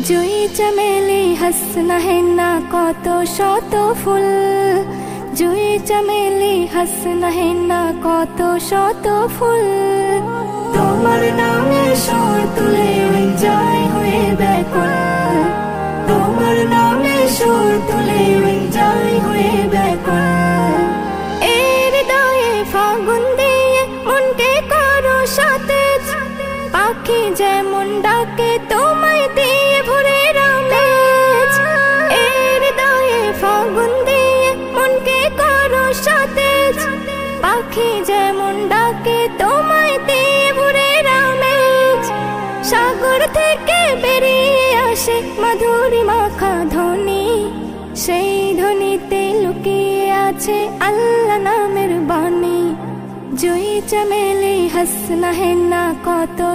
জুই চমেলি হাসনা হেনা কত শত ফুল, জুই চমেলি হাসনা হেনা কত শত ফুল। তোমার নামে সুর তুলে ওই যায় হয়ে ব্যাকুল, তোমার নামে সুর তুলে ওই যায় হয়ে ব্যাকুল। এর হৃদয়ে ফাগুন দিয়ে মনকে করো সতেজ, পাখি যেমন ডাকে তোমায় দিয়ে ভরে রামেজ। এর হৃদয়ে ফাগুন দিয়ে মনকে করো সতেজ, পাখি যেমন ডাকে তোমায় দিয়ে ভরে রামেজ। সাগর থেকে বেরিয়ে আসে মাধুরী মাখা ধ্বনি, সেই ধ্বনিতে লুকিয়ে আছে আল্লাহ নামের বাণী। জুই চমেলি হাসনা হেনা কত